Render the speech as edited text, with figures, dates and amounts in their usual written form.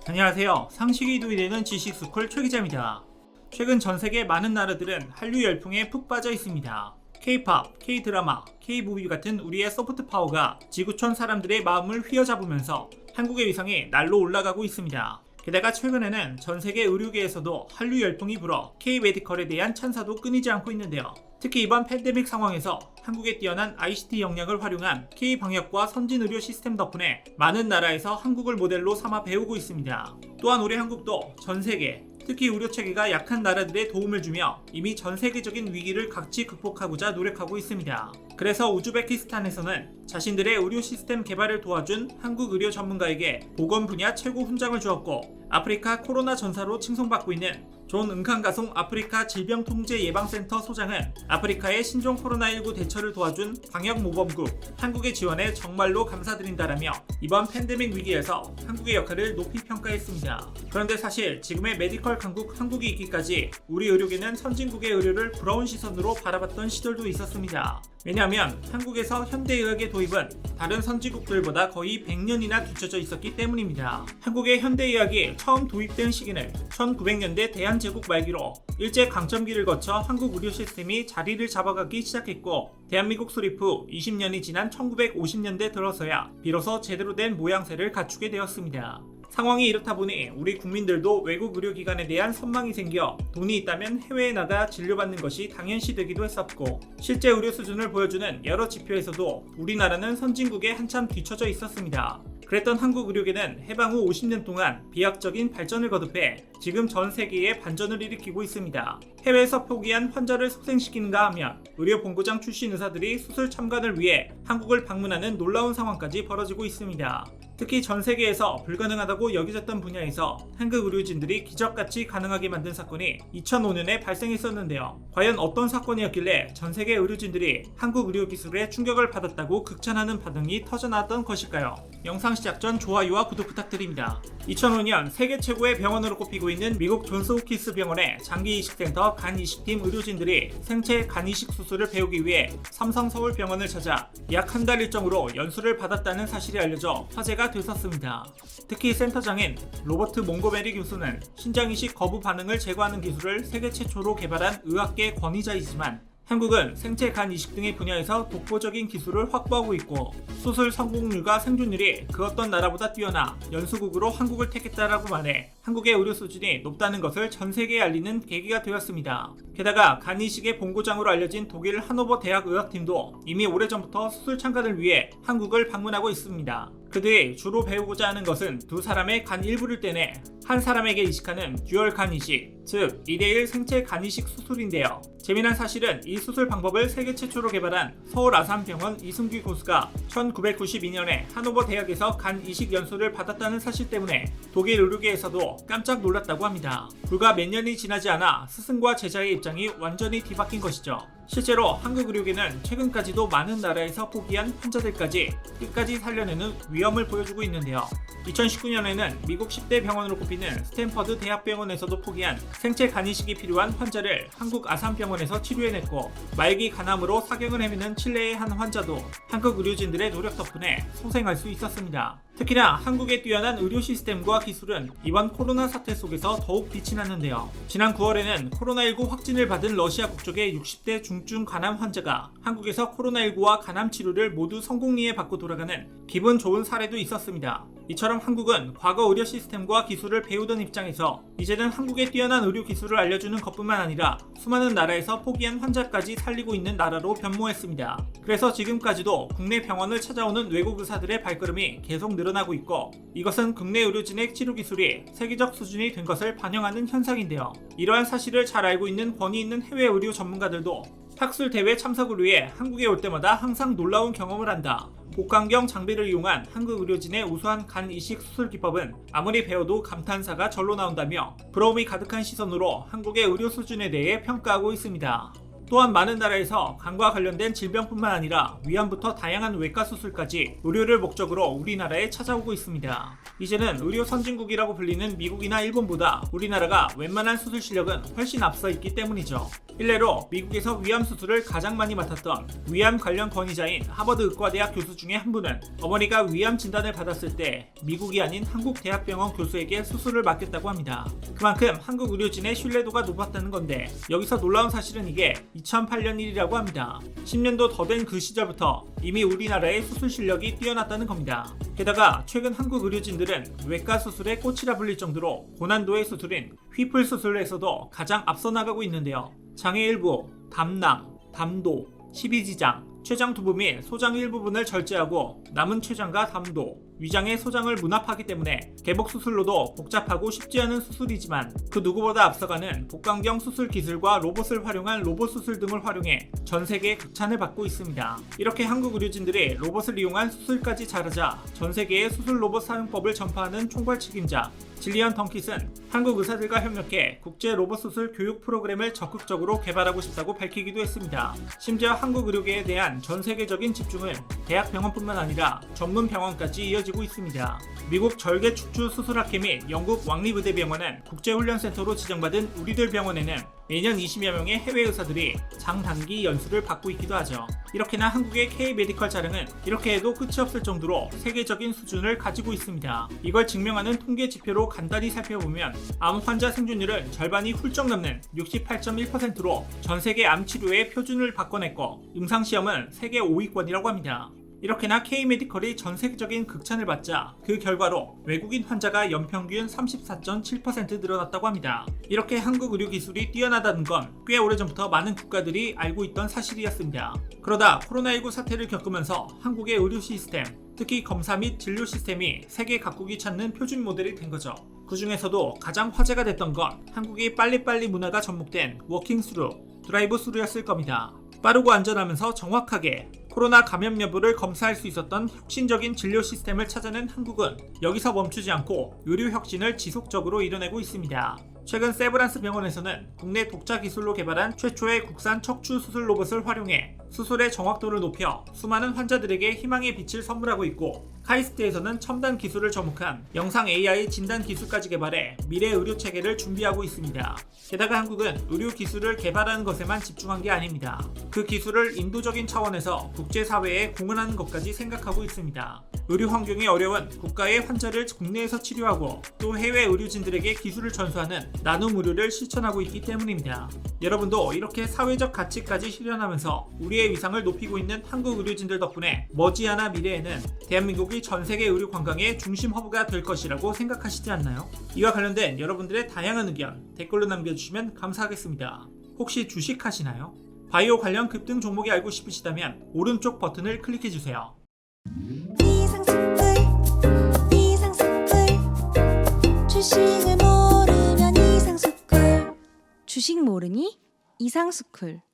안녕하세요. 상식이 도움되는 지식스쿨 최 기자입니다. 최근 전세계 많은 나라들은 한류 열풍에 푹 빠져 있습니다. K-POP, K-드라마, K-무비 같은 우리의 소프트 파워가 지구촌 사람들의 마음을 휘어잡으면서 한국의 위상이 날로 올라가고 있습니다. 게다가 최근에는 전세계 의료계에서도 한류 열풍이 불어 K-메디컬에 대한 찬사도 끊이지 않고 있는데요. 특히 이번 팬데믹 상황에서 한국의 뛰어난 ICT 역량을 활용한 K-방역과 선진 의료 시스템 덕분에 많은 나라에서 한국을 모델로 삼아 배우고 있습니다. 또한 우리 한국도 전세계, 특히 의료체계가 약한 나라들의 도움을 주며 이미 전세계적인 위기를 같이 극복하고자 노력하고 있습니다. 그래서 우즈베키스탄에서는 자신들의 의료 시스템 개발을 도와준 한국 의료 전문가에게 보건 분야 최고 훈장을 주었고, 아프리카 코로나 전사로 칭송받고 있는 존 응칸가송 아프리카 질병통제예방센터 소장은 아프리카의 신종 코로나19 대처를 도와준 방역모범국 한국의 지원에 정말로 감사드린다라며 이번 팬데믹 위기에서 한국의 역할을 높이 평가했습니다. 그런데 사실 지금의 메디컬 강국 한국이 있기까지 우리 의료계는 선진국의 의료를 부러운 시선으로 바라봤던 시절도 있었습니다. 왜냐하면 한국에서 현대의학의 도입은 다른 선진국들보다 거의 100년이나 뒤처져 있었기 때문입니다. 한국의 현대의학이 처음 도입된 시기는 1900년대 대한제국 말기로 일제강점기를 거쳐 한국 의료 시스템이 자리를 잡아가기 시작했고, 대한민국 수립 후 20년이 지난 1950년대 들어서야 비로소 제대로 된 모양새를 갖추게 되었습니다. 상황이 이렇다 보니 우리 국민들도 외국 의료기관에 대한 선망이 생겨 돈이 있다면 해외에 나가 진료받는 것이 당연시되기도 했었고, 실제 의료 수준을 보여주는 여러 지표에서도 우리나라는 선진국에 한참 뒤처져 있었습니다. 그랬던 한국 의료계는 해방 후 50년 동안 비약적인 발전을 거듭해 지금 전 세계에 반전을 일으키고 있습니다. 해외에서 포기한 환자를 소생시키는가 하면 의료본부장 출신 의사들이 수술 참관을 위해 한국을 방문하는 놀라운 상황까지 벌어지고 있습니다. 특히 전 세계에서 불가능하다고 여겨졌던 분야에서 한국 의료진들이 기적같이 가능하게 만든 사건이 2005년에 발생했었는데요. 과연 어떤 사건이었길래 전 세계 의료진들이 한국 의료기술에 충격을 받았다고 극찬하는 반응이 터져나왔던 것일까요? 영상 시작 전 좋아요와 구독 부탁드립니다. 2005년 세계 최고의 병원으로 꼽히고 있는 미국 존스홉킨스 병원의 장기이식센터 간이식팀 의료진들이 생체 간이식 수술을 배우기 위해 삼성 서울병원을 찾아 약 한 달 일정으로 연수를 받았다는 사실이 알려져 화제가 됐었습니다. 특히 센터장인 로버트 몽고메리 교수는 신장이식 거부 반응을 제거하는 기술을 세계 최초로 개발한 의학계 권위자이지만, 한국은 생체 간 이식 등의 분야에서 독보적인 기술을 확보하고 있고 수술 성공률과 생존율이 그 어떤 나라보다 뛰어나 연수국으로 한국을 택했다라고 말해 한국의 의료 수준이 높다는 것을 전 세계에 알리는 계기가 되었습니다. 게다가 간 이식의 본고장으로 알려진 독일 하노버 대학 의학팀도 이미 오래전부터 수술 참관을 위해 한국을 방문하고 있습니다. 그들이 주로 배우고자 하는 것은 두 사람의 간 일부를 떼내 한 사람에게 이식하는 듀얼 간 이식, 즉 2대1 생체 간 이식 수술인데요. 재미난 사실은 이 수술 방법을 세계 최초로 개발한 서울 아산병원 이승규 교수가 1992년에 하노버 대학에서 간 이식 연수를 받았다는 사실 때문에 독일 의료계에서도 깜짝 놀랐다고 합니다. 불과 몇 년이 지나지 않아 스승과 제자의 입장이 완전히 뒤바뀐 것이죠. 실제로 한국 의료계는 최근까지도 많은 나라에서 포기한 환자들까지 끝까지 살려내는 위험을 보여주고 있는데요. 2019년에는 미국 10대 병원으로 꼽히는 스탠퍼드 대학병원에서도 포기한 생체 간이식이 필요한 환자를 한국 아산병원에서 치료해냈고, 말기 간암으로 사경을 헤매는 칠레의 한 환자도 한국 의료진들의 노력 덕분에 소생할 수 있었습니다. 특히나 한국의 뛰어난 의료 시스템과 기술은 이번 코로나 사태 속에서 더욱 빛이 났는데요. 지난 9월에는 코로나19 확진을 받은 러시아 국적의 60대 중증 간암 환자가 한국에서 코로나19와 간암 치료를 모두 성공리에 받고 돌아가는 기분 좋은 사례도 있었습니다. 이처럼 한국은 과거 의료 시스템과 기술을 배우던 입장에서 이제는 한국의 뛰어난 의료 기술을 알려주는 것뿐만 아니라 수많은 나라에서 포기한 환자까지 살리고 있는 나라로 변모했습니다. 그래서 지금까지도 국내 병원을 찾아오는 외국 의사들의 발걸음이 계속 늘어나고 있고, 이것은 국내 의료진의 치료 기술이 세계적 수준이 된 것을 반영하는 현상인데요. 이러한 사실을 잘 알고 있는 권위 있는 해외 의료 전문가들도 학술 대회 참석을 위해 한국에 올 때마다 항상 놀라운 경험을 한다. 복강경 장비를 이용한 한국 의료진의 우수한 간 이식 수술 기법은 아무리 배워도 감탄사가 절로 나온다며 부러움이 가득한 시선으로 한국의 의료 수준에 대해 평가하고 있습니다. 또한 많은 나라에서 간과 관련된 질병뿐만 아니라 위암부터 다양한 외과 수술까지 의료를 목적으로 우리나라에 찾아오고 있습니다. 이제는 의료 선진국이라고 불리는 미국이나 일본보다 우리나라가 웬만한 수술 실력은 훨씬 앞서 있기 때문이죠. 일례로 미국에서 위암 수술을 가장 많이 맡았던 위암 관련 권위자인 하버드 의과대학 교수 중에 한 분은 어머니가 위암 진단을 받았을 때 미국이 아닌 한국 대학병원 교수에게 수술을 맡겼다고 합니다. 그만큼 한국 의료진의 신뢰도가 높았다는 건데, 여기서 놀라운 사실은 이게 2008년 일이라고 합니다. 10년도 더 된 그 시절부터 이미 우리나라의 수술 실력이 뛰어났다는 겁니다. 게다가 최근 한국 의료진들은 외과 수술의 꽃이라 불릴 정도로 고난도의 수술인 휘플 수술에서도 가장 앞서 나가고 있는데요. 장의 일부, 담낭, 담도, 십이지장, 췌장 두부 및 소장 일부분을 절제하고 남은 췌장과 담도, 위장의 소장을 문합하기 때문에 개복 수술로도 복잡하고 쉽지 않은 수술이지만 그 누구보다 앞서가는 복강경 수술 기술과 로봇을 활용한 로봇 수술 등을 활용해 전 세계의 극찬을 받고 있습니다. 이렇게 한국 의료진들이 로봇을 이용한 수술까지 잘하자 전 세계의 수술 로봇 사용법을 전파하는 총괄 책임자 질리언 덩킷은 한국 의사들과 협력해 국제 로봇 수술 교육 프로그램을 적극적으로 개발하고 싶다고 밝히기도 했습니다. 심지어 한국 의료계에 대한 전 세계적인 집중은 대학 병원뿐만 아니라 전문 병원까지 이어지고 있습니다. 미국 절개 축주 수술학회 및 영국 왕립의대병원은 국제훈련센터로 지정받은 우리들 병원에는 매년 20여 명의 해외 의사들이 장단기 연수를 받고 있기도 하죠. 이렇게나 한국의 K-메디컬 자랑은 이렇게 해도 끝이 없을 정도로 세계적인 수준을 가지고 있습니다. 이걸 증명하는 통계 지표로 간단히 살펴보면 암 환자 생존율은 절반이 훌쩍 넘는 68.1%로 전 세계 암 치료의 표준을 바꿔냈고 임상시험은 세계 5위권이라고 합니다. 이렇게나 K-메디컬이 전 세계적인 극찬을 받자 그 결과로 외국인 환자가 연평균 34.7% 늘어났다고 합니다. 이렇게 한국 의료 기술이 뛰어나다는 건 꽤 오래전부터 많은 국가들이 알고 있던 사실이었습니다. 그러다 코로나19 사태를 겪으면서 한국의 의료 시스템, 특히 검사 및 진료 시스템이 세계 각국이 찾는 표준 모델이 된 거죠. 그 중에서도 가장 화제가 됐던 건 한국의 빨리빨리 문화가 접목된 워킹 스루, 드라이브 스루였을 겁니다. 빠르고 안전하면서 정확하게 코로나 감염 여부를 검사할 수 있었던 혁신적인 진료 시스템을 찾아낸 한국은 여기서 멈추지 않고 의료 혁신을 지속적으로 이뤄내고 있습니다. 최근 세브란스 병원에서는 국내 독자 기술로 개발한 최초의 국산 척추 수술 로봇을 활용해 수술의 정확도를 높여 수많은 환자들에게 희망의 빛을 선물하고 있고, 카이스트에서는 첨단 기술을 접목한 영상 AI 진단 기술까지 개발해 미래 의료 체계를 준비하고 있습니다. 게다가 한국은 의료 기술을 개발하는 것에만 집중한 게 아닙니다. 그 기술을 인도적인 차원에서 국제사회에 공헌하는 것까지 생각하고 있습니다. 의료 환경이 어려운 국가의 환자를 국내에서 치료하고 또 해외 의료진들에게 기술을 전수하는 나눔 의료를 실천하고 있기 때문입니다. 여러분도 이렇게 사회적 가치까지 실현하면서 우리의 위상을 높이고 있는 한국 의료진들 덕분에 머지않아 미래에는 대한민국이 전 세계 의료 관광의 중심 허브가 될 것이라고 생각하시지 않나요? 이와 관련된 여러분들의 다양한 의견 댓글로 남겨주시면 감사하겠습니다. 혹시 주식하시나요? 바이오 관련 급등 종목이 알고 싶으시다면 오른쪽 버튼을 클릭해주세요. 주식을 모르면 이상스쿨. 주식 모르니? 이상스쿨.